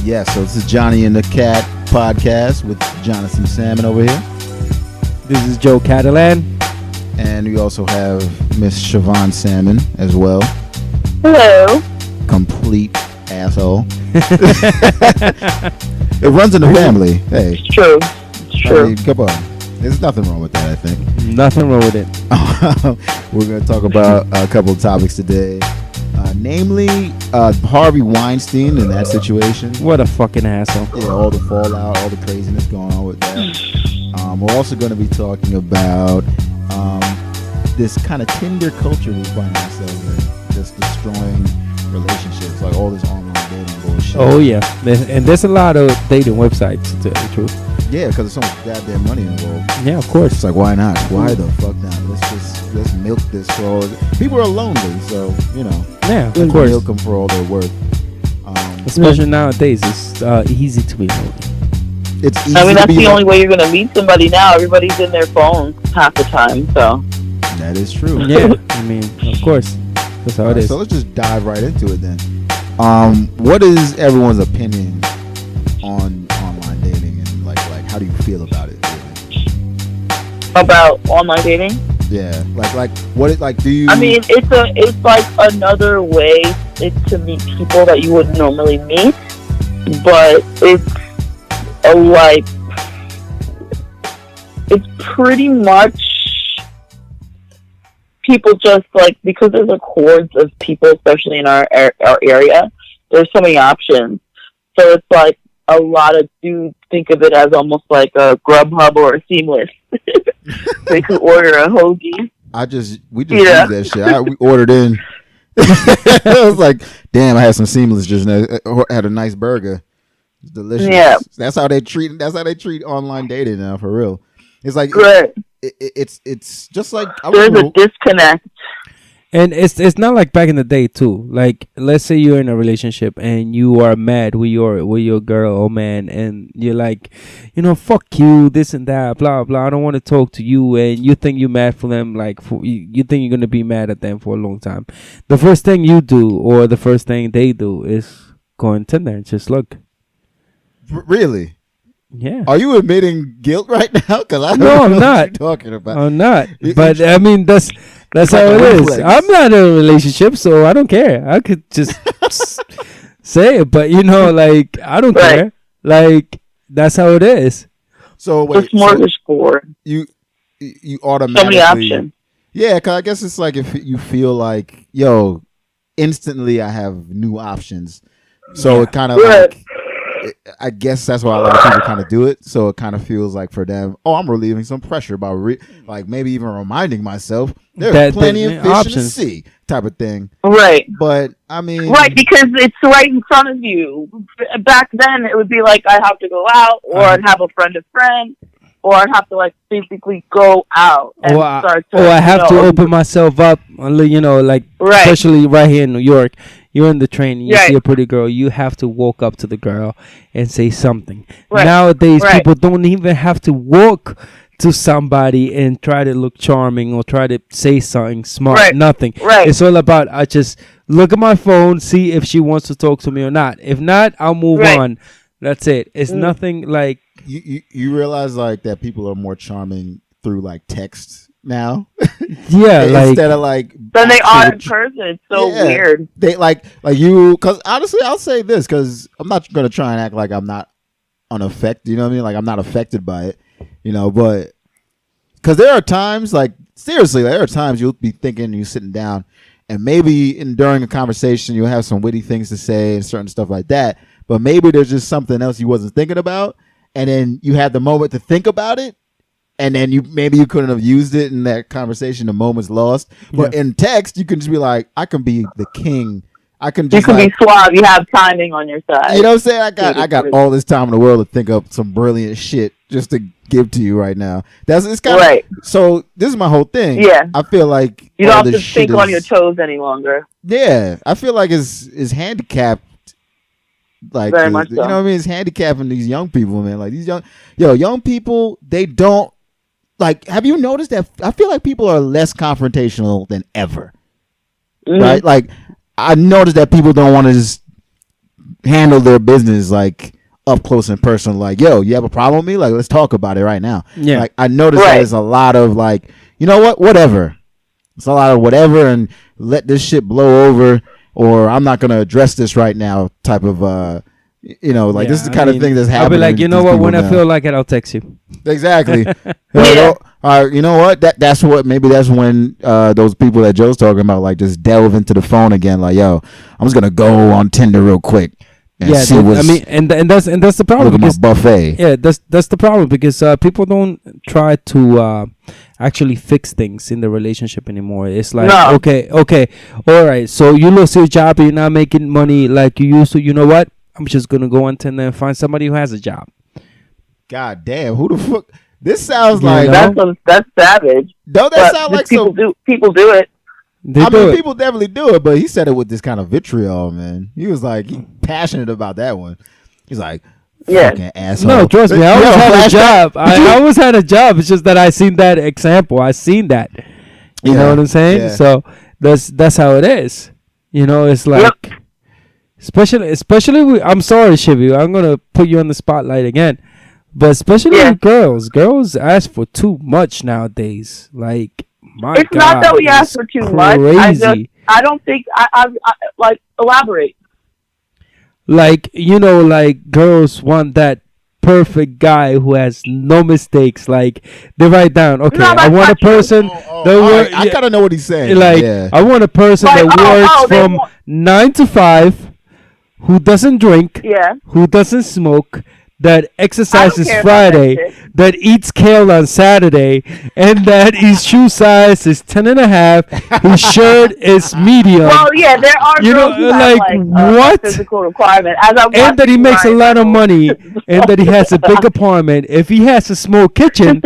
Yeah, so this is Jonnie and the Cat podcast with Jonathan Salmon over here. This is Joe Catalan. And we also have Miss Siobhan Salmon as well. Hello. Complete asshole. It runs in the family. Hey. It's true. It's true. I mean, come on. There's nothing wrong with that, I think. Nothing wrong with it. We're going to talk about a couple of topics today. Namely, Harvey Weinstein and that situation. What a fucking asshole. Yeah, all the fallout, all the craziness going on with that. We're also going to be talking about this kind of Tinder culture we find ourselves in. Just destroying relationships, like all this online dating bullshit. Oh, yeah. And there's a lot of dating websites, to tell the truth. Yeah, because there's so much goddamn money involved. Yeah, of course. It's like, why not? Why the fuck not? Let's milk this for all. People are lonely, so you know. Yeah, of course. Milk them for all their worth. Especially nowadays, it's easy to be lonely. It's easy. I mean, that's the lonely. only way you're gonna meet somebody now. Everybody's in their phones half the time, so. That is true. Yeah, I mean, of course, that's how it is. So let's just dive right into it then. What is everyone's opinion on online dating, and like how do you feel about it? Really? About online dating? Yeah, like what it like? Do you? I mean, it's like another way to meet people that you wouldn't normally meet, but it's it's pretty much people just like, because there's like hordes of people, especially in our area. There's so many options, so it's like a lot of dudes think of it as almost like a Grubhub or a Seamless. They could order a hoagie. We just used that shit. We ordered in. I was like, damn, I had some Seamless just now. I had a nice burger. It's delicious. Yeah. That's how they treat online dating now, for real. It's like it's just like there's a disconnect. And it's not like back in the day too. Like, let's say you're in a relationship and you are mad with your girl or man, and you're like, fuck you, this and that, blah blah. I don't want to talk to you, and you think you're mad for them. Like, you think you're gonna be mad at them for a long time. The first thing you do, or the first thing they do, is go on Tinder and just look. Really? Yeah. Are you admitting guilt right now? Because I don't know what not. you're talking about. I'm not. But I mean, that's how it is. I'm not in a relationship, so I don't care. I could just say it, but like, I don't care. Like, that's how it is. So wait, it's smorgasbord. You automatically. So many options. Yeah, because I guess it's like if you feel like, instantly I have new options. So it kind of like. I guess that's why a lot of people kind of do it. So it kind of feels like for them, I'm relieving some pressure by like maybe even reminding myself there's plenty of fish in the sea type of thing. Right. But I mean, right, because it's right in front of you. Back then, it would be like I have to go out, or I'd have a friend, or I'd have to like physically go out and start to. Or I have to open myself up, like especially right here in New York. You're in the train and you see a pretty girl. You have to walk up to the girl and say something. Right. Nowadays, people don't even have to walk to somebody and try to look charming or try to say something smart. Right. Nothing. Right. It's all about, I just look at my phone, see if she wants to talk to me or not. If not, I'll move on. That's it. It's nothing like... You realize like that people are more charming through like text now. Yeah, instead of like then they are in person. It's so weird. They like you, because honestly I'll say this, because I'm not gonna try and act like I'm not unaffected, you know what I mean, like I'm not affected by it, but because there are times, like seriously, there are times you'll be thinking, you're sitting down and maybe during a conversation you'll have some witty things to say and certain stuff like that, but maybe there's just something else you wasn't thinking about, and then you had the moment to think about it. And then you couldn't have used it in that conversation. The moment's lost. But in text, you can just be like, I can be the king. I can just be suave. You have timing on your side. You know what I'm saying? I got all this time in the world to think up some brilliant shit just to give to you right now. It's kind of right. So this is my whole thing. Yeah. I feel like you don't have to think on your toes any longer. Yeah. I feel like it's handicapped. Like, very much so. You know what I mean? It's handicapping these young people, man. Like these young people, they don't. Like, have you noticed that? I feel like people are less confrontational than ever, right? Like, I noticed that people don't want to just handle their business like up close and personal. Like, yo, you have a problem with me? Like, let's talk about it right now. Yeah. Like, I noticed that there's a lot of like, you know what? Whatever. It's a lot of whatever, and let this shit blow over, or I'm not gonna address this right now. Type of this is the kind of thing that's happening. I'll be like, you know what? When I feel like it, I'll text you. Exactly. All right, you know what? That's what. Maybe that's when those people that Joe's talking about, like, just delve into the phone again. Like, yo, I'm just gonna go on Tinder real quick. And see and that's the problem. Look at my buffet. Yeah, that's the problem, because people don't try to actually fix things in the relationship anymore. It's like, okay, all right. So you lose your job, and you're not making money like you used to. You know what? I'm just gonna go on Tinder and find somebody who has a job. God damn, who the fuck? This sounds like that's savage. Don't that sound like people do it? People definitely do it, but he said it with this kind of vitriol, man. He was like, he passionate about that one. He's like, fucking asshole. No, trust me, I always had a job. I always had a job. It's just that I seen that example. I seen that. You know what I'm saying? Yeah. So that's how it is. You know, it's like, especially I'm sorry, Shivu. I'm gonna put you on the spotlight again. But especially with girls ask for too much nowadays. Like, my God, it's not that we ask for too much. I don't think I like, elaborate. Like, you know, like, girls want that perfect guy who has no mistakes. Like, they write down, okay, I want a person I gotta know what he's saying. Like, I want a person that works from 9 to 5, who doesn't drink, who doesn't smoke, that exercises Friday, that eats kale on Saturday, and that his shoe size is 10.5. His shirt is medium. Well, yeah, there are girls who have what physical requirement. And that he makes a lot of money, and that he has a big apartment. If he has a small kitchen,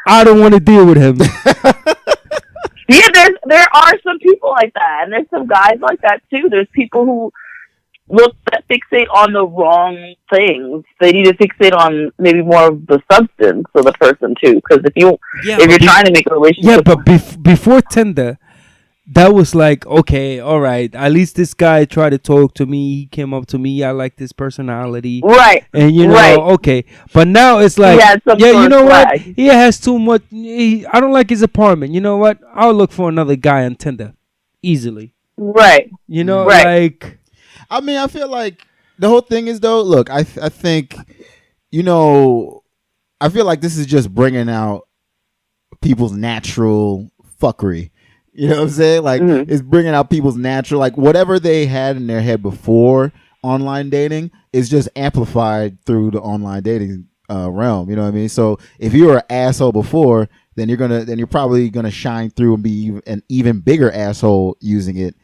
I don't want to deal with him. Yeah, there are some people like that, and there's some guys like that too. There's people who fixate on the wrong things. They need to fixate on maybe more of the substance of the person too. Because if you're trying to make a relationship, but before Tinder, that was like, okay, all right. At least this guy tried to talk to me. He came up to me. I like this personality, right? And you know, okay. But now it's like, you know what? He has too much. I don't like his apartment. You know what? I'll look for another guy on Tinder, easily. Right. You know, like. I mean, I feel like the whole thing is, though, look, I think, you know, I feel like this is just bringing out people's natural fuckery. You know what I'm saying? Like, it's bringing out people's natural, like, whatever they had in their head before online dating is just amplified through the online dating realm. You know what I mean? So if you were an asshole before, then you're probably gonna shine through and be an even bigger asshole using it.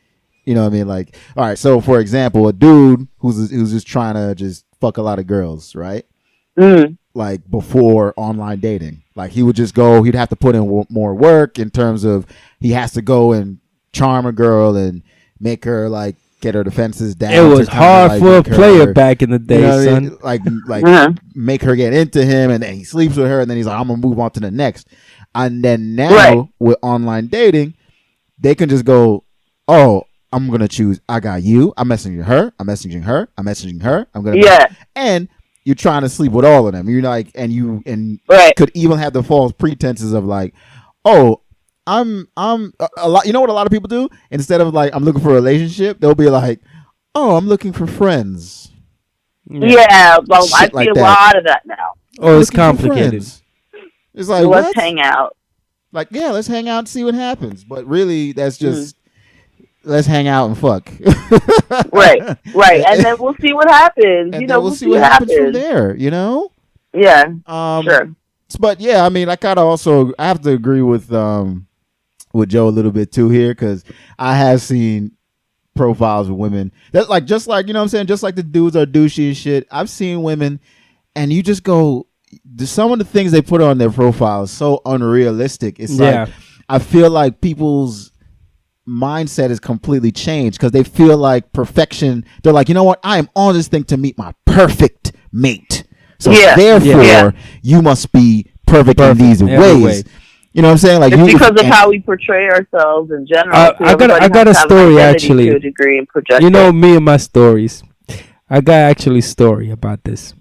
You know what I mean? Like, all right, so for example, a dude who's just trying to just fuck a lot of girls, right? Like, before online dating. Like, he would just go, he'd have to put in more work in terms of he has to go and charm a girl and make her, like, get her defenses down. It was hard for a player back in the day, son. Like make her get into him, and then he sleeps with her, and then he's like, I'm going to move on to the next. And then now, with online dating, they can just go, oh, I'm going to choose, I got you. I'm messaging her. I'm messaging her. I'm messaging her. I'm going to. And you're trying to sleep with all of them. You're like, and could even have the false pretenses of like, oh, I'm a lot. You know what a lot of people do? Instead of like, I'm looking for a relationship, they'll be like, oh, I'm looking for friends. Yeah, well, I see a lot of that now. Oh, it's complicated. It's like, let's hang out. Like, yeah, let's hang out and see what happens. But really, that's just. Let's hang out and fuck. right. And then we'll see what happens. And we'll see what happens from there, you know? Yeah. Sure. But yeah, I mean, I kind of I have to agree with Joe a little bit too here, because I have seen profiles of women that just like, you know what I'm saying? Just like the dudes are douchey and shit. I've seen women, and you just go, some of the things they put on their profile is so unrealistic. It's like, I feel like people's mindset is completely changed because they feel like perfection. They're like, you know what? I am on this thing to meet my perfect mate. So therefore, you must be perfect in these ways. You know what I'm saying? Like, it's because of how we portray ourselves in general. I got a story actually. To a degree and projection. You know me and my stories. I got actually a story about this.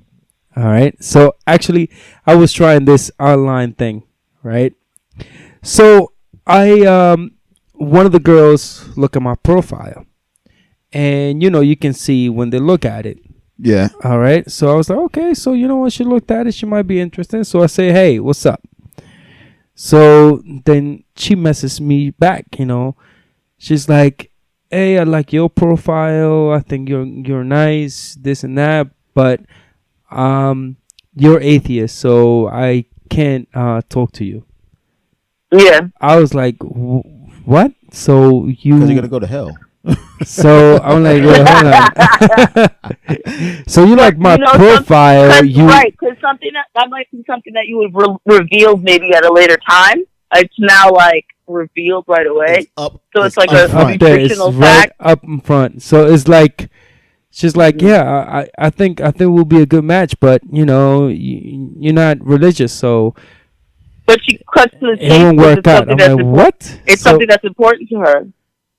All right. So actually, I was trying this online thing, right? So one of the girls look at my profile, and you can see when they look at it. Yeah. All right. So I was like, okay. So when she looked at it, she might be interested. So I say, hey, what's up? So then she messages me back. She's like, hey, I like your profile. I think you're nice, this and that, but you're atheist, so I can't talk to you. Yeah. I was like, what? So because you're gonna go to hell. So I'm like, wait, hold on. So you like my profile? Right? Because something that might be something that you would reveal maybe at a later time. It's now like revealed right away. It's like a fictional fact right up in front. So it's like she's like, yeah, I think we'll be a good match, but you're not religious, so. But she cuts to the chase. It won't work out. I'm like, what? It's something that's important to her.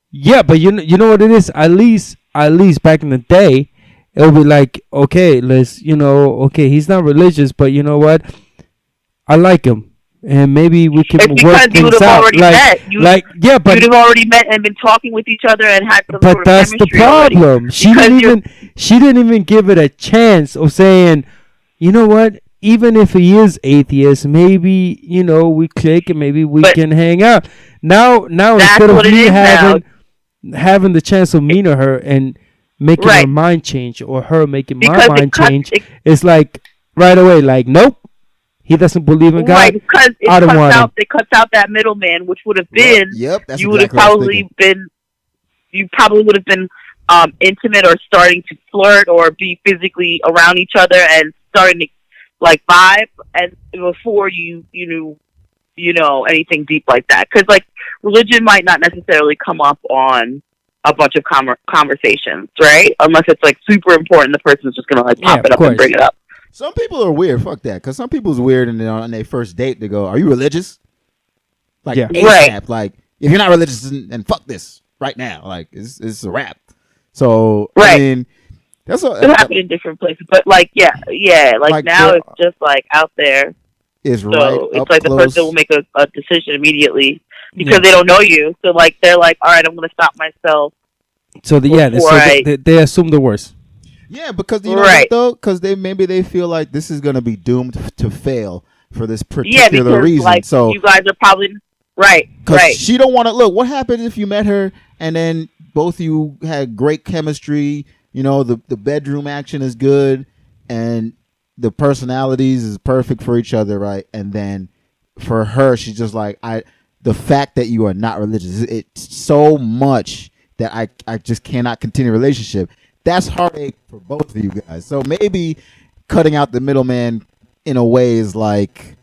Yeah, but you know what it is. At least back in the day, it would be like, okay, let's okay, he's not religious, but you know what? I like him, and maybe we can work things out. But you'd have already met and been talking with each other and had some But that's the problem. She didn't even give it a chance of saying, you know what? Even if he is atheist, maybe we click and maybe we can hang out. Now instead of me having the chance of meeting her and making her mind change, or her making my mind change, it's like right away, like, nope, he doesn't believe in God. Right, because it cuts out that middleman, which would have been, you would have probably been, intimate or starting to flirt or be physically around each other and starting to like vibe, and before you knew anything deep like that, because like religion might not necessarily come up on a bunch of conversations, right? Unless it's like super important, the person's just gonna like pop it up and bring it up. Some people are weird. Fuck that. Because some people's weird, and on their first date they go, "Are you religious?" Like ASAP. Like, if you're not religious, then fuck this right now. Like, it's a wrap. So I mean, that's what it happened in different places, but like like now it's just like out there. It's so right. It's like close. The person will make a decision immediately because they don't know you. So like they're like, all right, I'm going to stop myself. So they assume the worst. Yeah, because you know what, though, because they feel like this is going to be doomed to fail for this particular reason. Like, so you guys are probably right. She don't want to look. What happens if you met her and then both of you had great chemistry? The bedroom action is good, and the personalities is perfect for each other, right? And then for her, she's just like, the fact that you are not religious, it's so much that I just cannot continue a relationship. That's heartache for both of you guys. So maybe cutting out the middleman in a way is like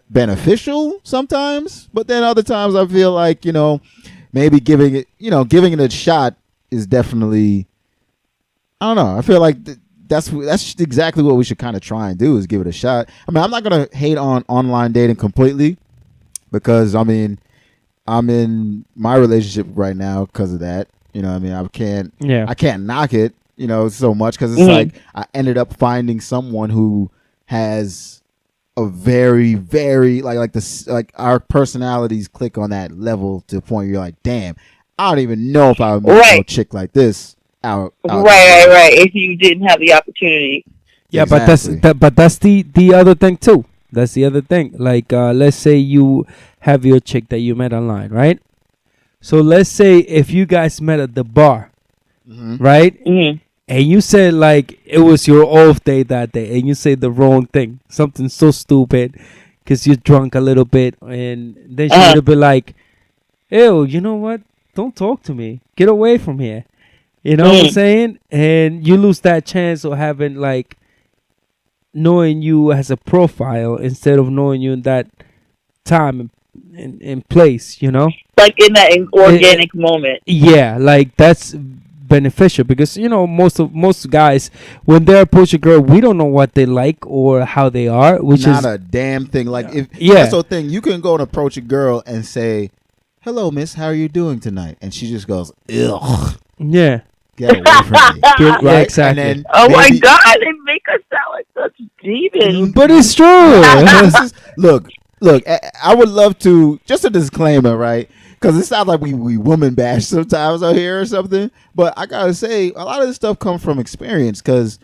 beneficial sometimes, but then other times I feel like, maybe giving it a shot is definitely, I don't know. I feel like that's exactly what we should kind of try and do, is give it a shot. I mean, I'm not going to hate on online dating completely, because I mean, I'm in my relationship right now because of that. I can't knock it, so much, because it's like I ended up finding someone who has a very, very like our personalities click on that level to the point where you're like, damn, I don't even know if I would meet a chick like this. Out right. If you didn't have the opportunity. Yeah, exactly. But that's the other thing too. That's the other thing. Like, let's say you have your chick that you met online, right? So let's say if you guys met at the bar, right? Mm-hmm. And you said like it was your off day that day, and you say the wrong thing, something so stupid, because you're drunk a little bit, and then she would have been like, "Ew, you know what? Don't talk to me. Get away from here." You know what I'm saying? And you lose that chance of having like knowing you as a profile instead of knowing you in that time and place, like in that organic moment. Yeah, like that's beneficial, because most guys, when they approach a girl, we don't know what they like or how they are, which not is a damn thing. Like that's the thing. You can go and approach a girl and say, "Hello, miss, how are you doing tonight?" And she just goes, "Ugh." Yeah. Get away from me. Right? Yeah, exactly. And then my God, they make us sound like such demons. But it's true. Look, I would love to, just a disclaimer, right? Because it sounds like we woman bash sometimes out here or something. But I got to say, a lot of this stuff comes from experience, because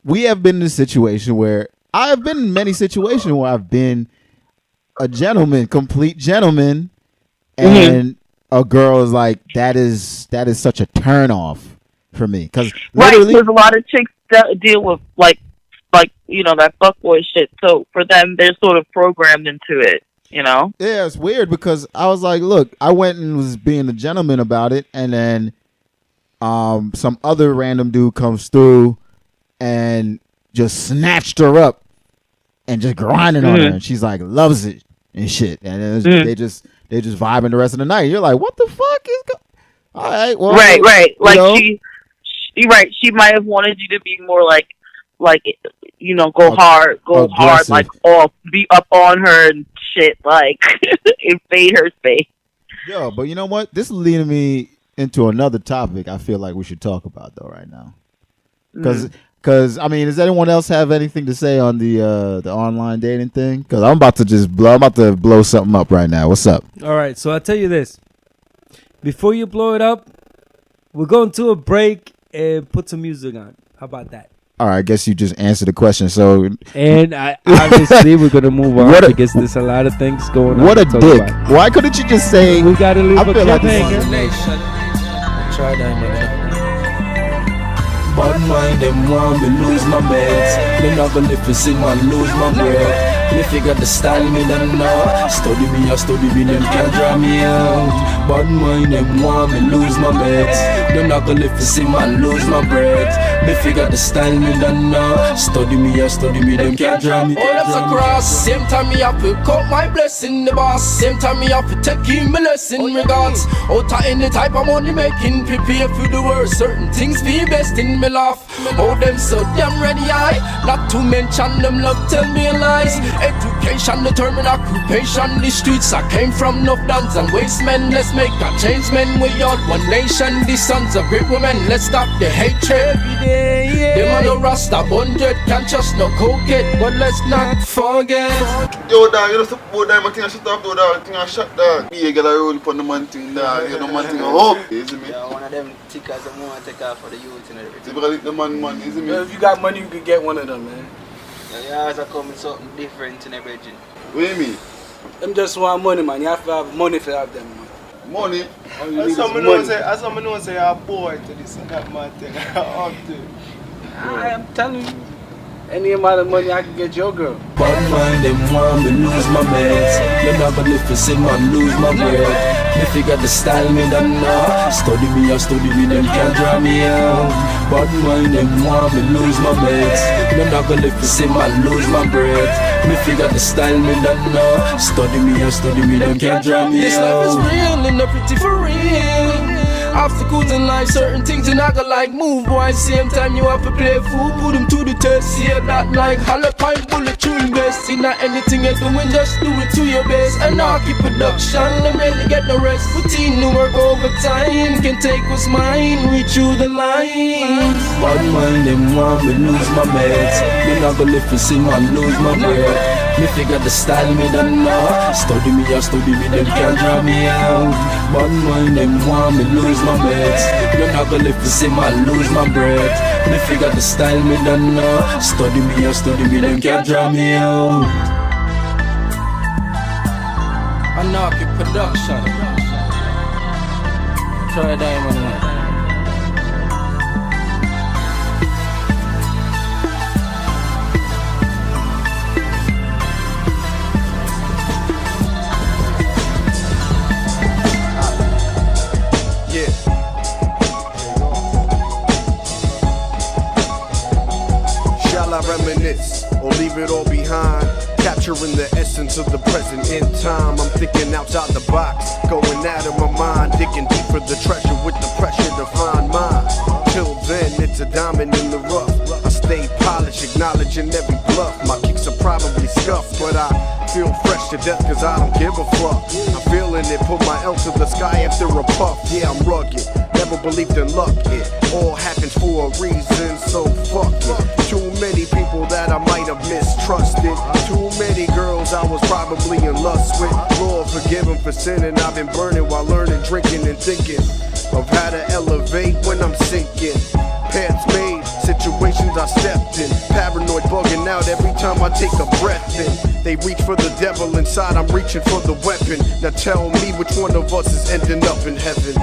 we have been in a situation where I've been in many situations where I've been a gentleman, complete gentleman, and a girl is like, that is such a turn off for me. Because there's a lot of chicks that deal with like that fuckboy shit. So for them, they're sort of programmed into it. Yeah, it's weird, because I was like, look, I went and was being a gentleman about it, and then some other random dude comes through and just snatched her up and just grinding on her, and she's like, loves it and shit, and they just vibing the rest of the night. You're like, what the fuck is all right, well, right, like she might have wanted you to be more like go hard, like be up on her and shit, like invade her space. Yo, but you know what? This is leading me into another topic I feel like we should talk about though right now, because I mean, does anyone else have anything to say on the online dating thing? Because I'm about to blow something up right now. What's up? All right, so I'll tell you this. Before you blow it up, we're going to a break and put some music on. How about that? All right, I guess you just answered the question. So, and obviously we're gonna move on because there's a lot of things going on. What a dick! About. Why couldn't you just say we gotta leave a cliffhanger? Try that, bad mind them want me lose my meds. They not gonna live to see man lose my breath. Me figure the style me don't know. Study me, them can't draw me out. Bad mind them want me lose my meds. They not gonna live to see man lose my breath. Me figure the style me don't know. Study me, them can't draw me. All up across, same time me have to cut my blessing. The boss, same time me have to take in my lesson. Regards, out of any type of money making, prepare for the worst. Certain things be best in me laugh. Oh, them so damn ready, not to mention them love tell me lies. Education determine occupation. The streets I came from, no dance and waste men. Let's make a change, men. We all one nation. The sons of great women. Let's stop the hatred. Them on the Rasta 100 can't just no cocaine, but let's not forget. Yo, dog, you know support them. I think I shut up, though, dog. I think I shut dog. Me, get a roll for the man thing, dog. You know, man thing. Oh, is me? Yeah, one of them tickers that want to take off for the youth and everything. Because the man, is me? Well, if you got money, you could get one of them, man. Yeah, always come with something different in everything. What do you mean? Them just want money, man. You have to have money to have them, man. Money? As someone know say you're bored to this and that man thing. I am telling you. Any amount of money I can get your girl. Bad mind them want me lose my meds. They not gonna live to see man lose my breath. Me figure the style me don't know. Study me, them can't draw me out. Bad mind them want me lose my meds. They not gonna live to see man lose my breath. Me figure the style me don't know. Study me, them can't draw me out. This life is real and not pretty for real. Obstacles in life, certain things you're not gonna like move, boy. Same time you have to play fool, put them to the test. Yeah, that like hollow pipe bullet to invest. In not anything you're doing, just do it to your best. Anarchy production, them really get no rest. Put in the work overtime, can take what's mine, reach through the lines. Bad mind them want me lose my meds. They not gonna live to see man lose my breath. Me figure the style me don't know. Study me, them can't draw me out. Bad mind them want me lose my meds. You're not gonna live to see man lose my breath. Me figure the style me don't know. Study me, them can't draw me out. Anarchy production. Try Diamond Man. I reminisce or leave it all behind, capturing the essence of the present in time. I'm thinking outside the box, going out of my mind, digging deep for the treasure with the pressure to find mine. Till then, it's a diamond in the rough. I stay polished, acknowledging every bluff. My kicks are probably scuffed, but I feel fresh to death cause I don't give a fuck. I'm feeling it, put my L to the sky after a puff. Yeah, I'm rugged. never believed in luck. It all happens for a reason, so fuck it. Too many people that I might have mistrusted. Too many girls I was probably in lust with. Lord forgive them for sinning. I've been burning while learning, drinking, and thinking of how to elevate when I'm sinking. Paths made, situations I stepped in. Paranoid bugging out every time I take a breath in. They reach for the devil inside, I'm reaching for the weapon. Now tell me which one of us is ending up in heaven.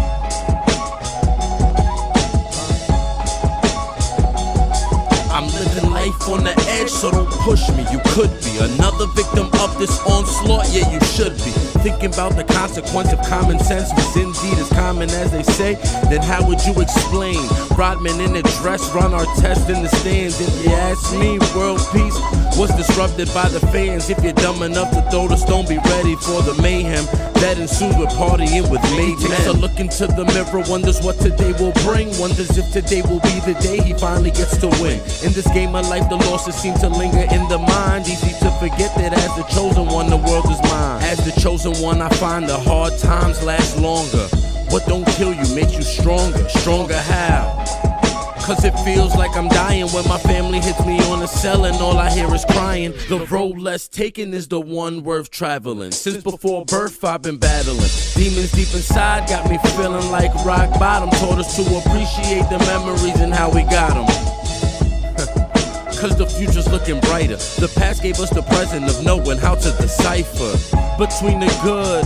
I'm living life on the edge, so don't push me. You could be another victim of this onslaught, yeah, you should be. Thinking about the consequence of common sense was indeed as common as they say. Then how would you explain Rodman in a dress, run our test in the stands? If you ask me, world peace was disrupted by the fans. If you're dumb enough to throw the stone, be ready for the mayhem that ensues with partying with made men. Takes a look into the mirror, wonders what today will bring. Wonders if today will be the day he finally gets to win. In this game of life, the losses seem to linger in the mind. Easy to forget that as the chosen one, the world is mine. As the chosen one, I find the hard times last longer. What don't kill you makes you stronger. Stronger how? Cause it feels like I'm dying when my family hits me on the cell and all I hear is crying. The road less taken is the one worth traveling. Since before birth I've been battling. Demons deep inside got me feeling like rock bottom. Taught us to appreciate the memories and how we got them. Cause the future's looking brighter. The past gave us the present of knowing how to decipher between the good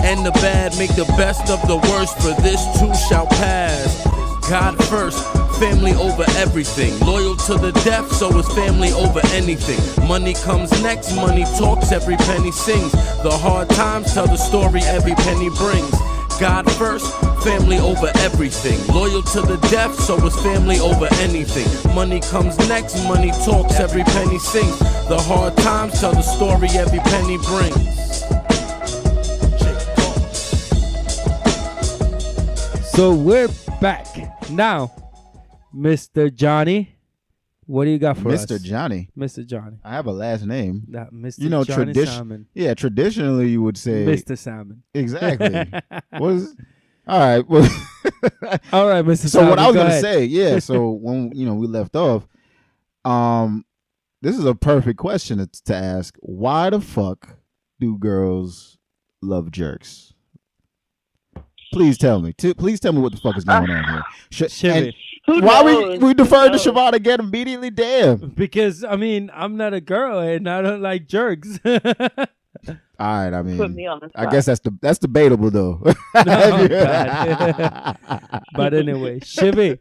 and the bad. Make the best of the worst, for this too shall pass. God first, family over everything. Loyal to the death, so it's family over anything. Money comes next, money talks, every penny sings. The hard times tell the story every penny brings. God first, family over everything. Loyal to the death, so it's family over anything. Money comes next, money talks, every penny sings. The hard times tell the story every penny brings. So we're back now, Mr. Jonnie. What do you got for us? Mr. Jonnie. Mr. Jonnie. I have a last name. Mr. You know, Jonnie Salmon. Yeah, traditionally you would say Mr. Salmon. Exactly. All right. Well, all right, Mr. So Salmon, what I was go gonna ahead. say, yeah. So when we left off, this is a perfect question to ask. Why the fuck do girls love jerks? Please tell me. Please tell me what the fuck is going on here. Shivy. Why we deferred to Siobhan again immediately? Damn. Because I'm not a girl and I don't like jerks. All right, I mean, Put me on the I spot. guess that's debatable though. Oh, God. But anyway, Shivy.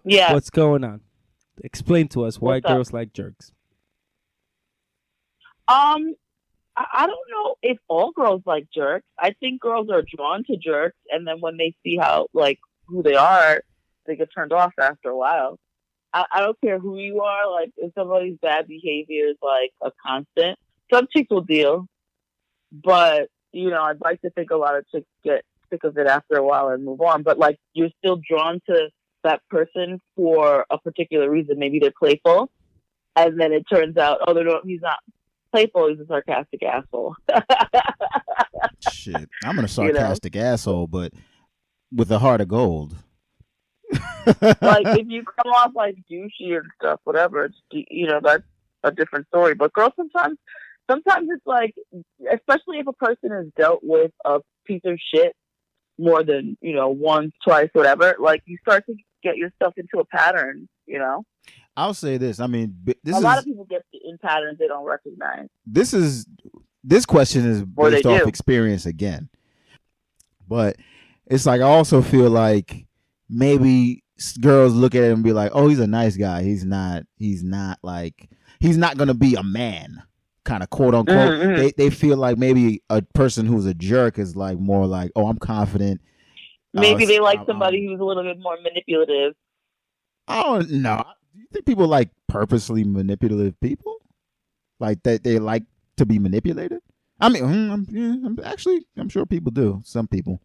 Yeah. What's going on? Explain to us why What's up? girls like jerks. I don't know if all girls like jerks. I think girls are drawn to jerks, and then when they see how, like, who they are, they get turned off after a while. I don't care who you are. Like, if somebody's bad behavior is, like, a constant, some chicks will deal. But, I'd like to think a lot of chicks get sick of it after a while and move on. But, like, you're still drawn to that person for a particular reason. Maybe they're playful, and then it turns out, he's not playful, he's a sarcastic asshole. Shit, I'm a sarcastic asshole, but with a heart of gold. Like, if you come off like douchey and stuff, whatever, that's a different story. But girls, sometimes it's like, especially if a person has dealt with a piece of shit more than, once, twice, whatever, like, you start to get yourself into a pattern, I'll say this. I mean, a lot of people get in patterns they don't recognize. This question is based off experience again. But it's like, I also feel like maybe girls look at it and be like, oh, he's a nice guy. He's not going to be a man, kind of, quote unquote. Mm-hmm. They feel like maybe a person who's a jerk is like more like, oh, I'm confident. Maybe they like somebody who's a little bit more manipulative. I don't know. Do you think people like purposely manipulative people? Like that they like to be manipulated? I mean, I'm sure people do. Some people.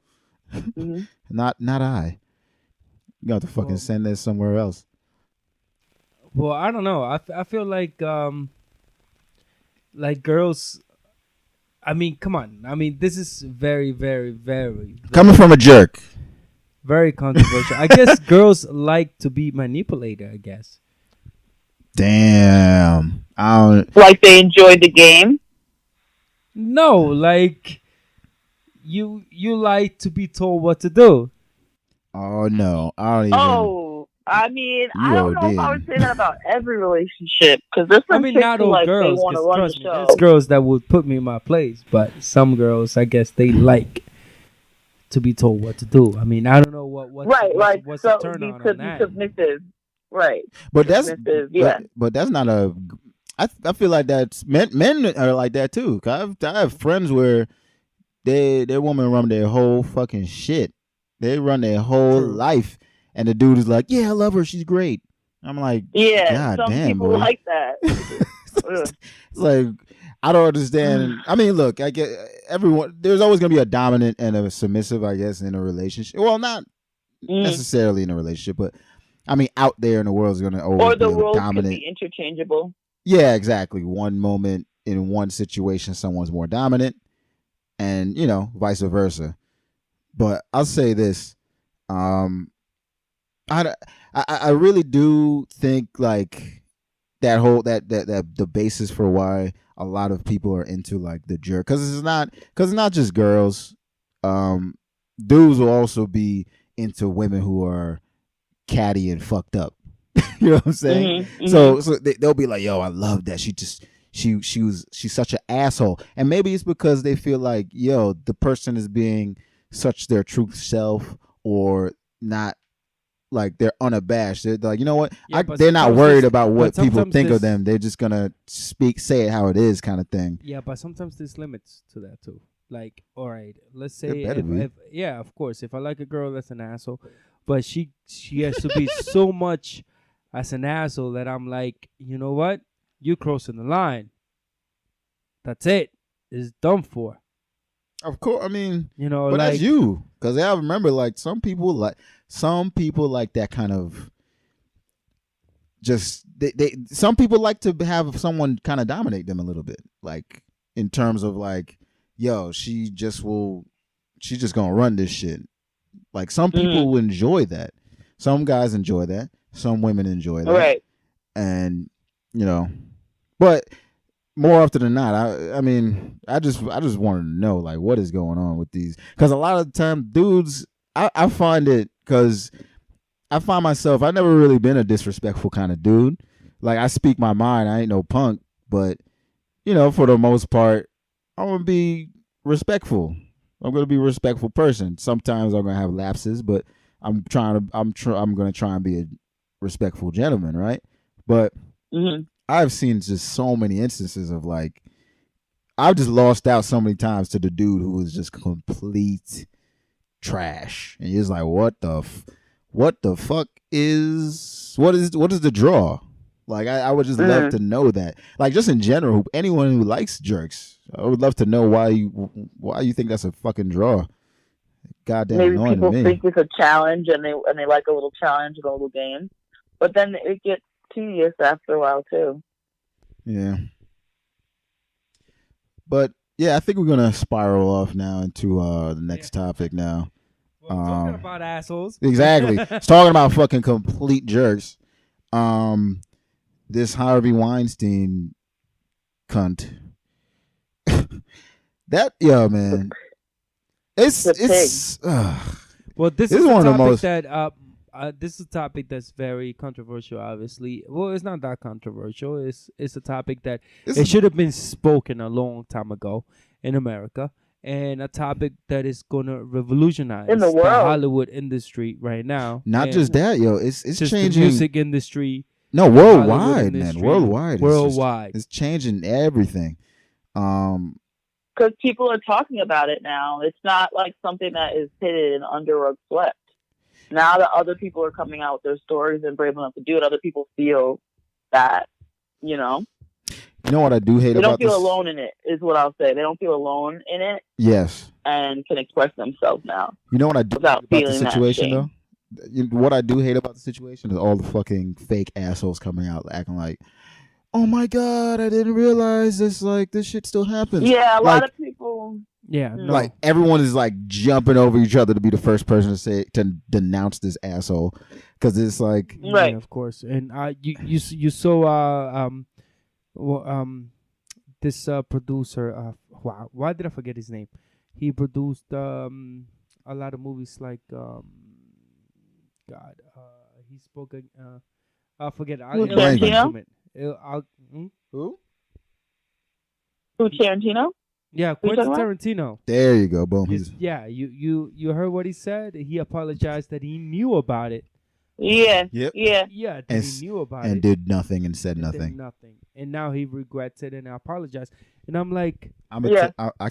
Mm-hmm. Not I. You got to fucking send this somewhere else. Well, I don't know. I feel like girls. I mean, come on. I mean, this is very, very, very Coming from a jerk. Very controversial. I guess girls like to be manipulated, I guess. Damn. Like they enjoyed the game? No, like you like to be told what to do. Oh no, I don't even. Oh, I mean, I don't know if I would say that about every relationship, because there's some chicks not who, all like, girls. they want to run the show. There's girls that would put me in my place, but some girls, I guess, they like to be told what to do. I mean, I don't know what's the turn on that. Be submissive, right? But but that's not a. I feel like that's men are like that too. 'Cause I have friends where their woman run their whole fucking shit. They run their whole life, and the dude is like, "Yeah, I love her. She's great." I'm like, yeah, God some damn, people boy. like that. It's like I don't understand. I mean, look, I get everyone. There's always gonna be a dominant and a submissive, I guess, in a relationship. Well, not necessarily in a relationship, but I mean, out there in the world is gonna always be a roles dominant. Could be interchangeable. Yeah, exactly. One moment in one situation, someone's more dominant, and vice versa. But I'll say this, I really do think like that whole that the basis for why a lot of people are into like the jerk, because it's not just girls. Dudes will also be into women who are catty and fucked up. You know what I'm saying? Mm-hmm, So they'll be like, "Yo, I love that. She's such an asshole," and maybe it's because they feel like, yo, the person is being such their true self, or not, like they're unabashed. They're like, you know what? They're not worried about what people think of them. They're just gonna say it how it is, kind of thing. Yeah, but sometimes there's limits to that too. Like, all right, let's say if of course, if I like a girl that's an asshole, but she has to be so much as an asshole that I'm like, you know what? You crossing the line. That's it. It's done for. Of course, I mean, but like, that's you, because I remember like some people like that kind of. Just some people like to have someone kind of dominate them a little bit, like in terms of like, yo, she's just gonna run this shit. Like some people will enjoy that. Some guys enjoy that. Some women enjoy that. Right. And but more often than not, I mean, I just wanted to know like what is going on with these, because a lot of the time dudes, I find it, because I find myself, I've never really been a disrespectful kind of dude. Like, I speak my mind. I ain't no punk, but for the most part, I'm gonna be respectful. I'm gonna be a respectful person. Sometimes I'm gonna have lapses, but I'm gonna try and be a respectful gentleman, right? But I've seen just so many instances of like, I've just lost out so many times to the dude who was just complete trash, and you're just like, what the fuck is the draw? Like, I would just love to know that. Like, just in general, anyone who likes jerks, I would love to know why you think that's a fucking draw. Goddamn, maybe annoying people to me. think it's a challenge, and they like a little challenge and a little game, but then it gets tedious after a while too. Yeah. But yeah, I think we're gonna spiral off now into the next topic now. Talking about assholes. Exactly. It's talking about fucking complete jerks. This Harvey Weinstein cunt. Man. It's well, this is one of the most that this is a topic that's very controversial. Obviously, well, it's not that controversial. It's a topic that it should have been spoken a long time ago in America, and a topic that is gonna revolutionize in the world, the Hollywood industry right now. Not just that, yo. It's changing the music industry. No, worldwide, man. Worldwide. Worldwide. It's changing everything. Because people are talking about it now. It's not like something that is hidden under rug swept. Now that other people are coming out with their stories and brave enough to do it, other people feel that, You know what I do hate about this? They don't feel alone in it, is what I'll say. They don't feel alone in it. Yes. And can express themselves now. You know what I do hate about the situation, though? What I do hate about the situation is all the fucking fake assholes coming out acting like, oh my God, I didn't realize this shit still happens. Yeah, a lot of people. Yeah, no. Like everyone is like jumping over each other to be the first person to denounce this asshole, because it's like right, yeah, of course. And you saw this producer. Wow, why did I forget his name? He produced a lot of movies like God. He spoke. I'll forget. I'll Tarantino. Who? Who, Tarantino? Yeah, Quentin Tarantino. There you go, boom. You heard what he said? He apologized that he knew about it. Yeah. Yep. Yeah. Yeah, that he knew about it. And did nothing and said nothing. Did nothing. And now he regrets it and apologized. And I'm like,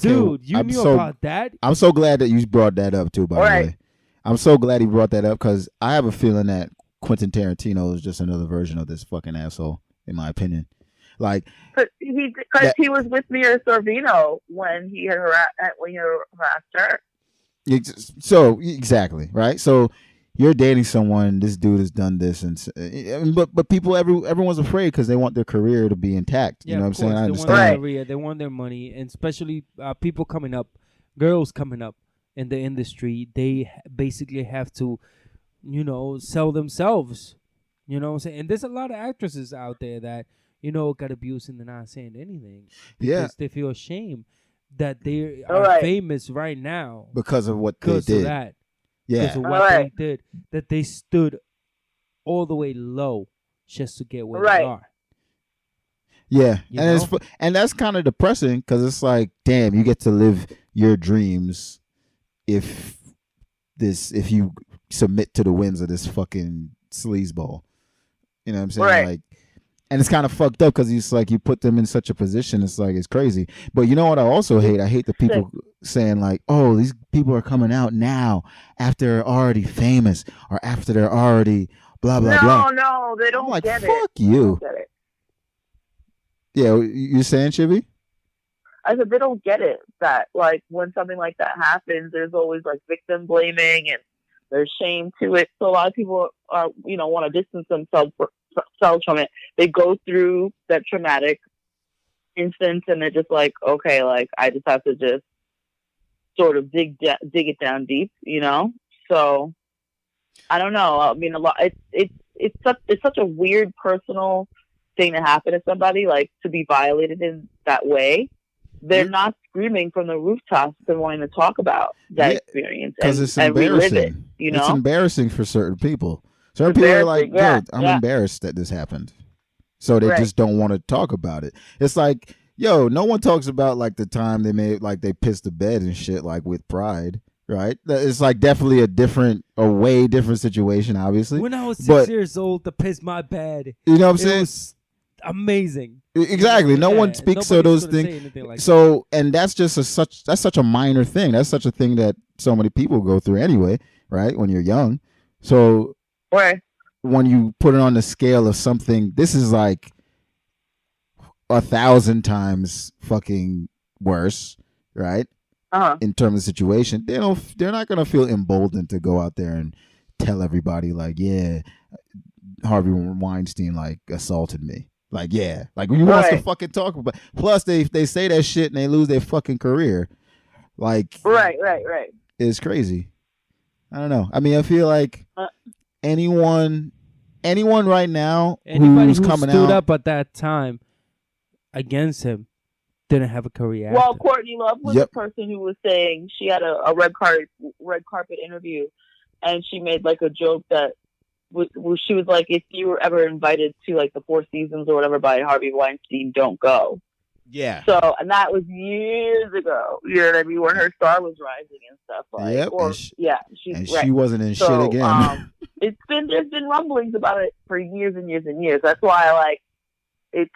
dude, you knew about that? I'm so glad that you brought that up too, by the way. I'm so glad he brought that up, because I have a feeling that Quentin Tarantino is just another version of this fucking asshole, in my opinion. Like, because he was with Mira Sorvino when he harassed her. So exactly right. So you're dating someone. This dude has done this, but people, everyone's afraid because they want their career to be intact. Yeah, you know what I'm saying? I understand. understand. They want their career, they want their money, and especially people coming up, girls coming up in the industry. They basically have to, sell themselves. You know what I'm saying? And there's a lot of actresses out there that, got abused and they're not saying anything because they feel ashamed that they are famous right now because of what they did. Of that. Yeah. Because of what they did. That they stood all the way low just to get where they are. Yeah. And that's kind of depressing, because it's like, damn, you get to live your dreams if you submit to the whims of this fucking sleazeball. You know what I'm saying? Right. Like, and it's kind of fucked up, because it's like you put them in such a position. It's like, it's crazy. But you know what I also hate? I hate the people saying like, oh, these people are coming out now after they're already famous or after they're already blah, blah, blah. No, they don't get it. Fuck you. Yeah, you're saying, Chivy? I said they don't get it, that like when something like that happens, there's always like victim blaming and there's shame to it. So a lot of people are, want to distance themselves from it. They go through that traumatic instance and they're just like, okay, like I just have to just sort of dig it down deep, So I don't know. I mean, it's such a weird personal thing to happen to somebody, like to be violated in that way. They're not screaming from the rooftops and wanting to talk about that experience because it's embarrassing. Relive it, It's embarrassing for certain people. Certain people are like, I'm embarrassed that this happened. So they just don't want to talk about it. It's like, no one talks about like the time they pissed the bed and shit, like with pride, right? It's like definitely a way different situation, obviously. When I was 6 years old to piss my bed, you know what I'm saying? It was amazing. Exactly. No one speaks of those things. Like so, and that's just that's such a minor thing. That's such a thing that so many people go through anyway, right? When you're young. So when you put it on the scale of something, this is like 1,000 times fucking worse, right? In terms of situation, they're not gonna feel emboldened to go out there and tell everybody like, yeah, Harvey Weinstein like assaulted me. Like, yeah, like who wants to fucking talk about? Plus, they say that shit and they lose their fucking career. Like, right. It's crazy. I don't know. I mean, I feel like anyone right now who's coming stood out up at that time against him didn't have a career. Well, Courtney Love was the person who was saying she had a red carpet interview, and she made like a joke that. She was like, if you were ever invited to like the Four Seasons or whatever by Harvey Weinstein, don't go. Yeah. So, and that was years ago. You know what I mean? When her star was rising and stuff. Like, she wasn't in shit again. There's been rumblings about it for years and years and years. That's why it's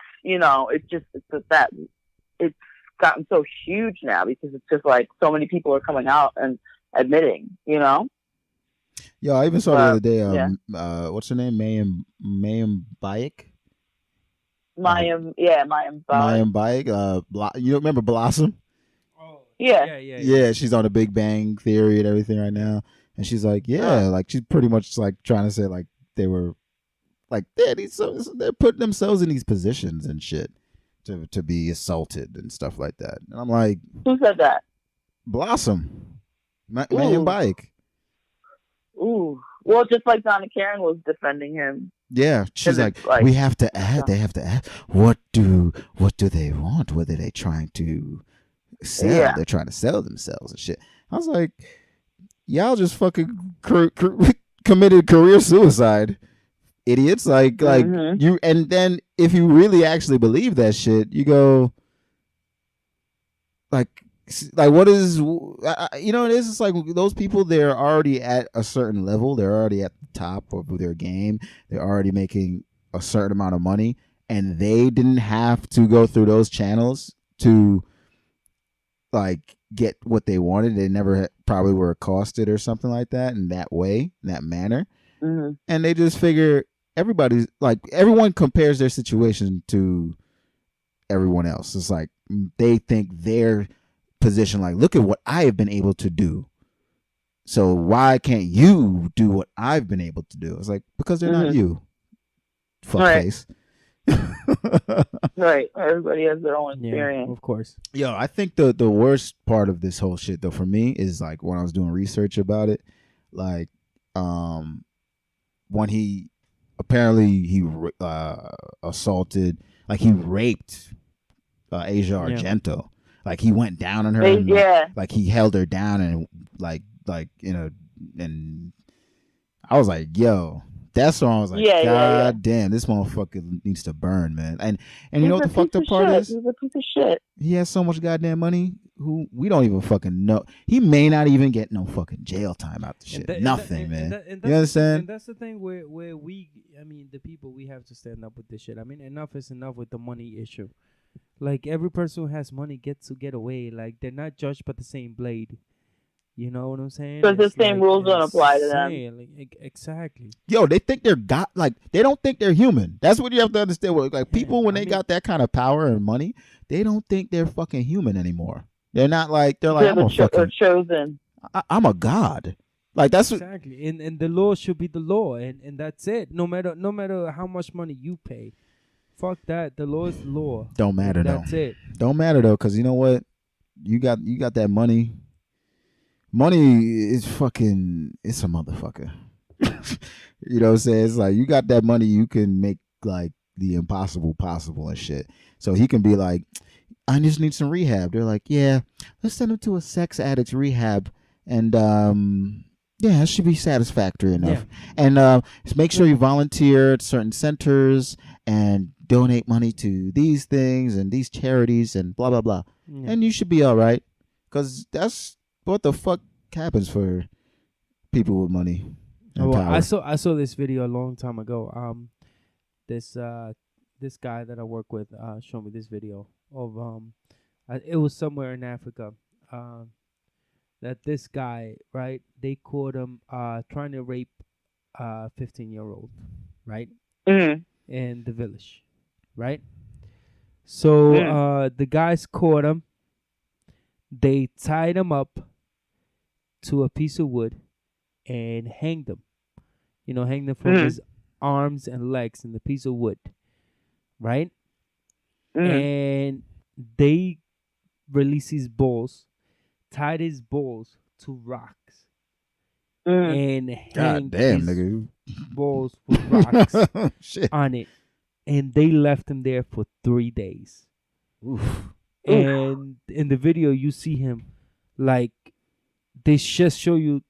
gotten so huge now, because it's just like so many people are coming out and admitting, Yeah, I even saw the other day. What's her name? Mayim Bayek. Mayim Bayek. Mayim Bayek. You remember Blossom? Oh. Yeah. Yeah, she's on the Big Bang Theory and everything right now, and she's like, like she's pretty much like trying to say like they were, like they're putting themselves in these positions and shit to be assaulted and stuff like that. And I'm like, who said that? Blossom, man, bike. Ooh. Well, just like Donna Karen was defending him. Yeah, she's like, we have to add. They have to add. What do they want? What are they trying to sell? Yeah. They're trying to sell themselves and shit. I was like, y'all just fucking committed career suicide, idiots. Like you. And then if you really actually believe that shit, you go, like what is, it's just like those people, they're already at a certain level, they're already at the top of their game, they're already making a certain amount of money, and they didn't have to go through those channels to like get what they wanted. They never probably were accosted or something like that in that way, in that manner. And they just figure everyone compares their situation to everyone else. It's like they think their position, like, look at what I have been able to do, so why can't you do what I've been able to do? It's like, because they're not you, fuckface. Right. Everybody has their own experience. Of course. Yo, I think the worst part of this whole shit though for me is like when I was doing research about it, like when he assaulted, like he raped Asia Argento. Like he went down on her, and, like he held her down, and and I was like, yo, that's when I was like, God damn, this motherfucker needs to burn, man. And you know what the fucked up part is? He's a piece of shit. He has so much goddamn money. Who we don't even fucking know. He may not even get no fucking jail time out the shit. Nothing, man. You understand? And that's the thing where we, I mean, the people, we have to stand up with this shit. I mean, enough is enough with the money issue. Like, every person who has money gets to get away. Like, they're not judged by the same blade. You know what I'm saying? Because the same rules don't apply to them. Like, exactly. Yo, they think they don't think they're human. That's what you have to understand. Like, people, when they got that kind of power and money, they don't think they're fucking human anymore. They're not like, they're like, I'm chosen. I'm a god. Like, that's exactly. And the law should be the law, and that's it. No matter how much money you pay. Fuck that. The law is the law. Don't matter though. That's it. Don't matter though, because you know what? You got that money. Money is fucking. It's a motherfucker. You know what I'm saying? It's like, you got that money, you can make like the impossible possible and shit. So he can be like, I just need some rehab. They're like, yeah, let's send him to a sex addicts rehab, and yeah, it should be satisfactory enough. Yeah. And just make sure you volunteer at certain centers and donate money to these things and these charities and blah, blah, blah. Yeah. And you should be all right. Because that's what the fuck happens for people with money and power. I saw this video a long time ago. This guy that I work with showed me this video of it was somewhere in Africa. That this guy, right, they caught him trying to rape a 15-year-old, right? In the village, right? So the guys caught him. They tied him up to a piece of wood and hanged him. You know, hanged him from his arms and legs in the piece of wood, right? And they released his balls, tied his balls to rocks, and hanged his balls with rocks on it. And they left him there for 3 days. Oof. And in the video, you see him, like, they just show you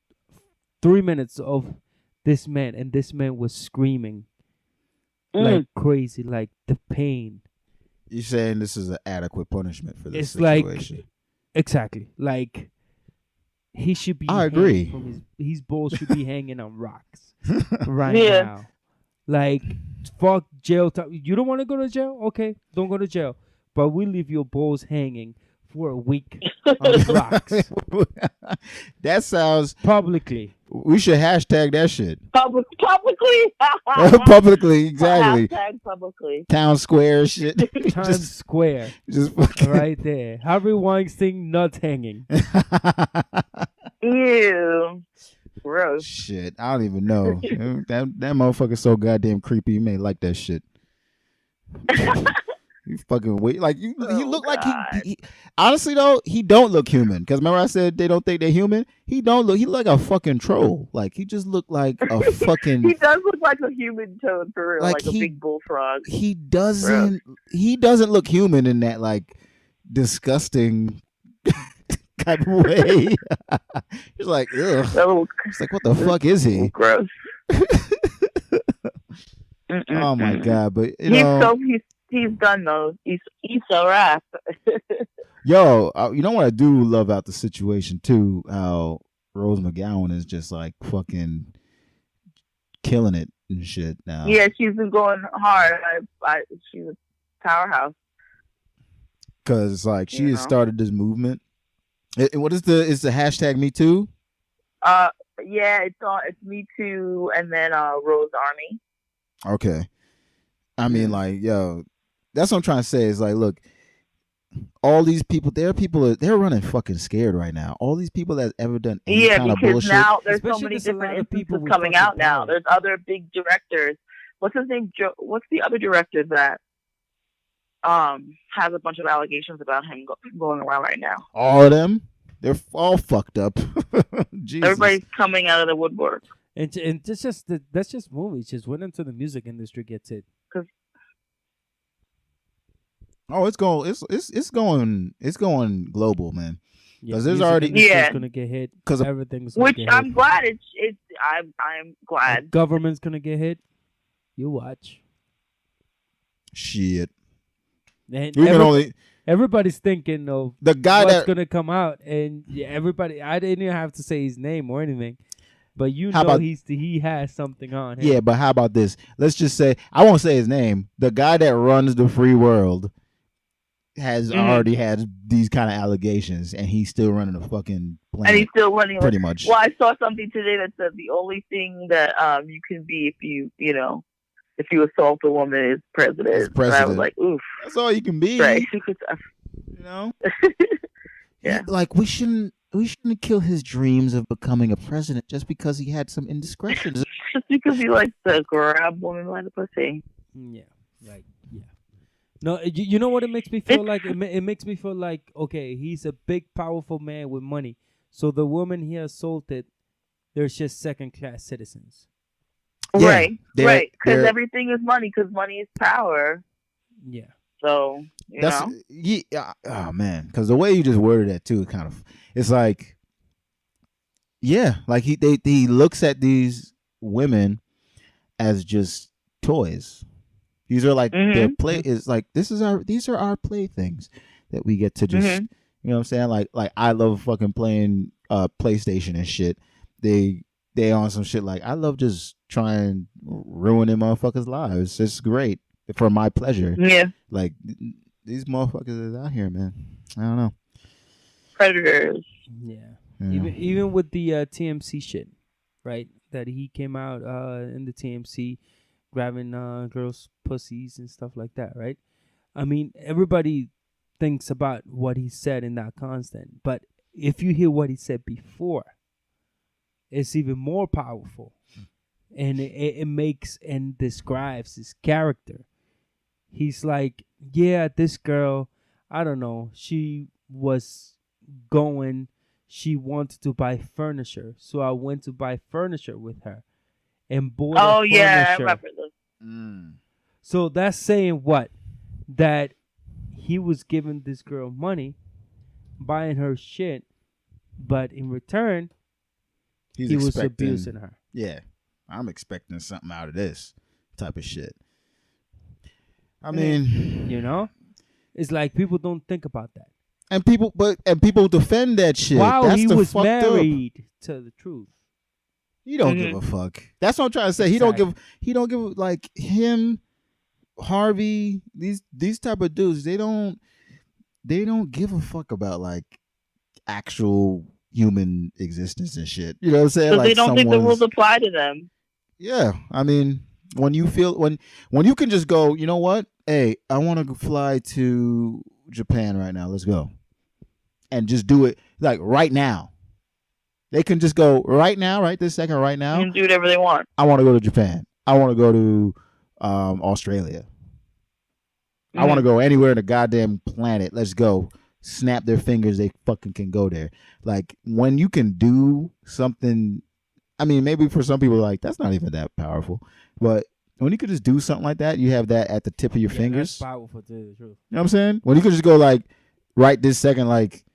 3 minutes of this man, and this man was screaming like crazy, like the pain. You're saying this is an adequate punishment for this situation? Like, exactly. Like, he should be. I agree. From his balls should be hanging on rocks right now. Like, fuck jail time. You don't want to go to jail? Okay, don't go to jail. But we leave your balls hanging for a week on rocks. That sounds publicly. We should hashtag that shit. Publicly. Publicly, exactly. Hashtag publicly. Town Square shit. Times Square. Just fucking right there. Harvey Weinstein nuts hanging. Ew. Gross. Shit, I don't even know. that motherfucker's so goddamn creepy. You may like that shit. You fucking wait. Like he look like he. Honestly though, he don't look human. Because remember I said they don't think they're human. He don't look. He look like a fucking troll. Like he just look like a fucking. He does look like a human toad for real, like a big bullfrog. He doesn't. He doesn't look human in that like disgusting type of way. He's like, ugh. It's like, what the fuck is he? Gross. Oh my god! But he's done though. He's so rap. Yo, you know what I do love about the situation too? How Rose McGowan is just like fucking killing it and shit now. Yeah, she's been going hard. She's a powerhouse. Cause like she has started this movement. What is the hashtag Me Too? Yeah, it's Me Too and then Rose Army. Okay. I mean, like, yo, that's what I'm trying to say is like, look, all these people, they're running fucking scared right now. All these people that's ever done any kind of bullshit. Yeah, because now there's so many different instances coming out now. There's other big directors. What's his name? What's the other director that has a bunch of allegations about him going around right now? All of them? They're all fucked up. Jesus. Everybody's coming out of the woodwork. And that's just movies. Just went into the music industry gets it. Oh, it's going global, man. Because there's already gonna get hit. Because everything's which I'm glad I'm glad. Government's gonna get hit. You watch. Shit. And everybody's thinking of the guy that's gonna come out, and everybody. I didn't even have to say his name or anything. But he has something on him. Yeah, but how about this? Let's just say, I won't say his name. The guy that runs the free world has already had these kind of allegations, and he's still running a fucking planet. And he's still running pretty much. Well, I saw something today that said the only thing that you can be if you assault a woman is president. And I was like, oof. That's all you can be. Right. You know? Yeah. Like we shouldn't kill his dreams of becoming a president just because he had some indiscretions. Just because he likes to grab women by the pussy. Yeah, right. Yeah. No, you know what it makes me feel like? It makes me feel like, okay, he's a big, powerful man with money. So the woman he assaulted, they're just second-class citizens. Yeah, right. Because everything is money. Because money is power. Yeah. So oh man, because the way you just worded that too, it's like, yeah, like he looks at these women as just toys. These are like their play. Is like these are our playthings that we get to just you know what I'm saying. Like I love fucking playing PlayStation and shit. They on some shit like I love just trying ruining motherfuckers' lives. It's great for my pleasure. Yeah, like. These motherfuckers is out here, man. I don't know. Predators. Yeah. Even with the TMC shit, right? That he came out in the TMC grabbing girls' pussies and stuff like that, right? I mean, everybody thinks about what he said in that constant. But if you hear what he said before, it's even more powerful. And it makes and describes his character. He's like, yeah, this girl, I don't know, she wanted to buy furniture. So I went to buy furniture with her and bought furniture. I remember this. So that's saying what? That he was giving this girl money, buying her shit, but in return, he was abusing her. Yeah, I'm expecting something out of this type of shit. I mean, you know, it's like people don't think about that, and people defend that shit. Wow, he was married to the truth. He don't give a fuck. That's what I'm trying to say. Exactly. He don't give like him, Harvey. These type of dudes. They don't give a fuck about like actual human existence and shit. You know what I'm saying? So like they don't think the rules apply to them. Yeah, I mean, when you you can just go, you know what? Hey, I want to fly to Japan right now. Let's go. And just do it like right now. They can just go right now, right this second, right now. And do whatever they want. I want to go to Japan. I want to go to Australia. I want to go anywhere in the goddamn planet. Let's go. Snap their fingers, they fucking can go there. Like when you can do something, I mean, maybe for some people like that's not even that powerful, but when you could just do something like that, you have that at the tip of your fingers. That's powerful to the truth. You know what I'm saying? When you could just go like right this second, like,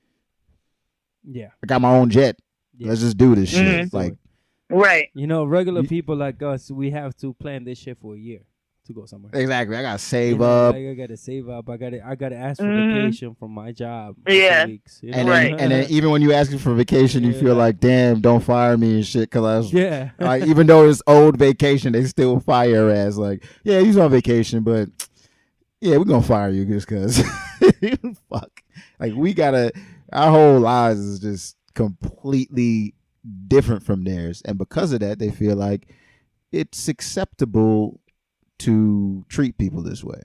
yeah, I got my own jet. Yeah. Let's just do this shit. Like, right. You know, regular people like us, we have to plan this shit for a year to go somewhere. Exactly. I gotta save up. Like, I gotta save up. I gotta ask for vacation from my job. Yeah. 2 weeks, you know? And then even when you ask for vacation, you feel like, damn, don't fire me and shit. Cause I was, like, even though it's old vacation, they still fire your ass. Like, yeah, he's on vacation, but yeah, we're gonna fire you just cause. Fuck. Like our whole lives is just completely different from theirs, and because of that, they feel like it's acceptable to treat people this way.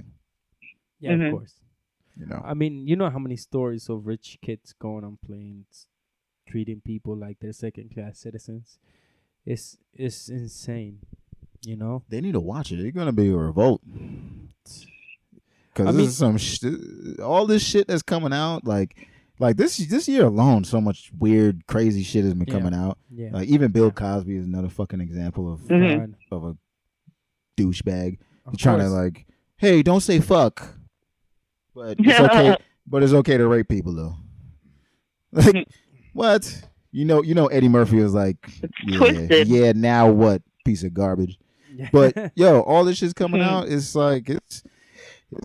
Yeah, of course. You know, I mean, you know how many stories of rich kids going on planes, treating people like they're second-class citizens. It's insane. You know, they need to watch it. They're gonna be a revolt. Because this is some all this shit that's coming out, like this year alone, so much weird, crazy shit has been coming out. Yeah. Like even Bill Cosby is another fucking example of a douchebag. He's trying to like, hey, don't say fuck, but it's okay. But it's okay to rape people though. Like what? You know, Eddie Murphy was like, yeah. Now what? Piece of garbage. But yo, all this shit's coming out. It's like it's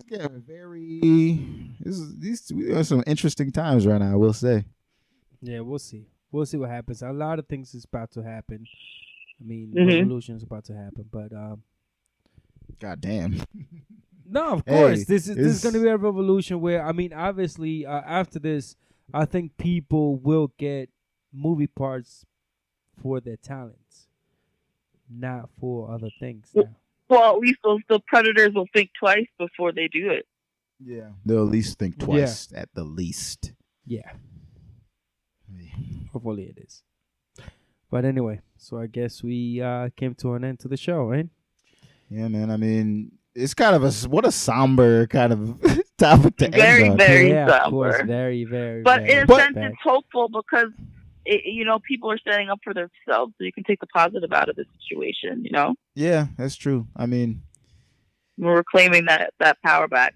getting very. We are some interesting times right now. I will say. Yeah, we'll see. We'll see what happens. A lot of things is about to happen. I mean, revolution is about to happen, but God damn. No, of course. This is going to be a revolution where, I mean, obviously, after this, I think people will get movie parts for their talents, not for other things. Now. Well, at least the predators will think twice before they do it. Yeah. They'll at least think twice, at the least. Yeah. Hopefully it is. But anyway, so I guess we came to an end to the show, right? Yeah, man. I mean, it's kind of what a somber kind of topic to end on. Very somber. Of course, very, very. But very, in a sense, it's hopeful because people are standing up for themselves, so you can take the positive out of the situation. You know. Yeah, that's true. I mean, we're claiming that power back.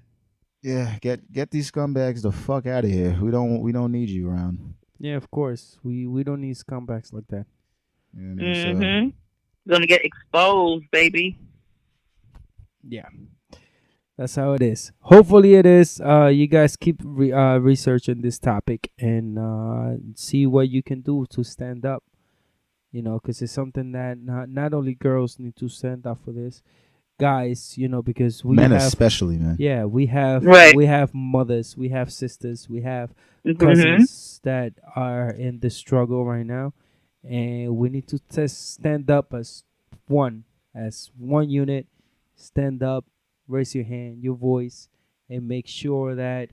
Yeah, get these scumbags the fuck out of here. We don't need you around. Yeah, of course. We don't need scumbags like that. Yeah, gonna get exposed, baby. Yeah, that's how it is. Hopefully it is. You guys keep researching this topic and see what you can do to stand up. You know, because it's something that not only girls need to stand up for this, guys. You know, because men especially, man. Yeah, we have mothers, we have sisters, we have cousins that are in the struggle right now, and we need to stand up as one unit. Stand up, raise your hand, your voice, and make sure that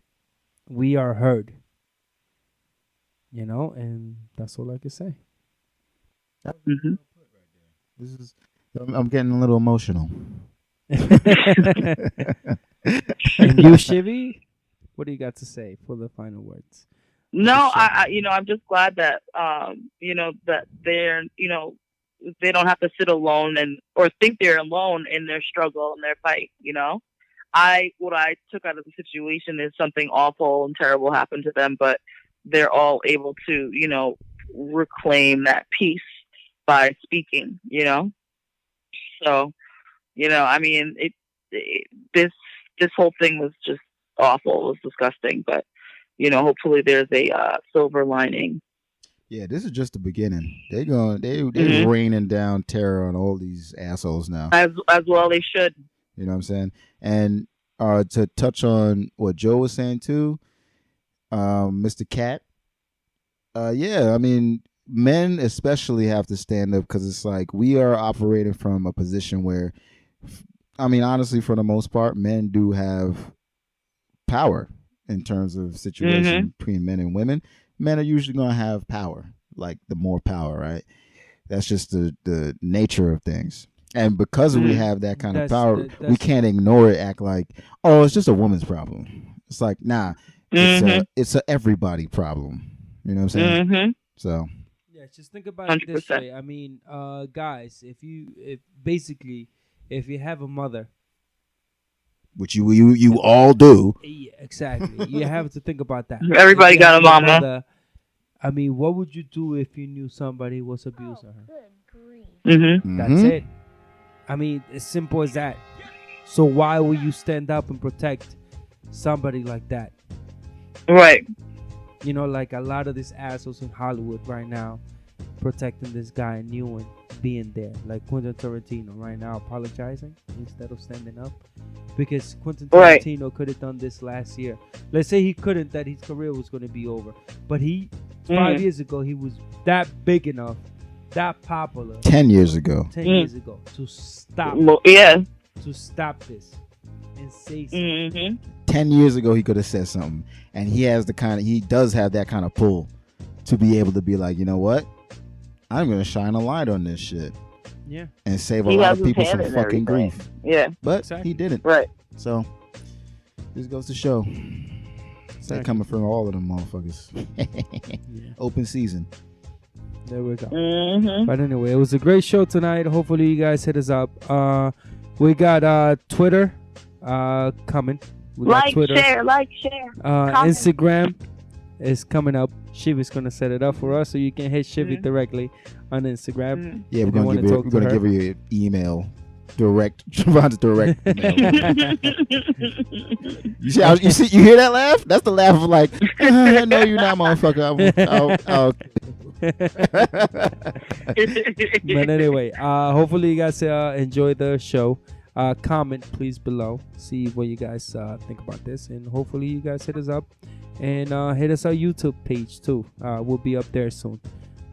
we are heard. You know, and that's all I can say. This is. I'm getting a little emotional. And you, Shivy, what do you got to say for the final words? No, I'm just glad that that they're they don't have to sit alone or think they're alone in their struggle and their fight. You know, what I took out of the situation is something awful and terrible happened to them, but they're all able to reclaim that peace by speaking. You know, so I mean this whole thing was just awful. It was disgusting, but hopefully there's a silver lining. Yeah, this is just the beginning. They're raining down terror on all these assholes now. As well they should. You know what I'm saying? And to touch on what Joe was saying too, Mr. Cat. Yeah, I mean, men especially have to stand up because it's like we are operating from a position where, I mean, honestly, for the most part, men do have power in terms of situation between men and women. Men are usually going to have power, like the more power, right? That's just the nature of things. And because we have that kind of power, we can't ignore it. Act like, oh, it's just a woman's problem. It's like, nah, it's a everybody problem. You know what I'm saying? Mm-hmm. So yeah, just think about it this way. I mean, guys, if you have a mother, which you all do, yeah, exactly. You have to think about that. Everybody got a mama. Mother, I mean, what would you do if you knew somebody was abusing her? Mm-hmm. That's it. I mean, as simple as that. So why will you stand up and protect somebody like that? Right. You know, like a lot of these assholes in Hollywood right now protecting this guy and Ewan being there. Like Quentin Tarantino right now apologizing instead of standing up. Because Quentin Tarantino could have done this last year. Let's say he couldn't, that his career was going to be over. But 5 years ago, he was that big enough, that popular. 10 years ago. 10 years ago to stop. To stop this and say something. Mm-hmm. 10 years ago, he could have said something, and he does have that kind of pull to be able to be like, you know what, I'm gonna shine a light on this shit, and save a lot of people some fucking grief. Yeah, but he didn't. Right. So this goes to show. It's that coming from all of them motherfuckers. Open season. There we go. Mm-hmm. But anyway, it was a great show tonight. Hopefully you guys hit us up. We got Twitter coming. We got like, Twitter. share. Instagram is coming up. Shivi's gonna set it up for us, so you can hit Shivi directly on Instagram. Yeah, we're gonna give her your email. Direct email. You hear that laugh? That's the laugh of like, no, you're not, motherfucker. But anyway, hopefully you guys enjoy the show. Comment please below, see what you guys think about this, and hopefully you guys hit us up and hit us our YouTube page too. We'll be up there soon.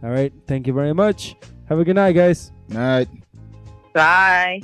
All right, thank you very much. Have a good night, guys. Night. Bye.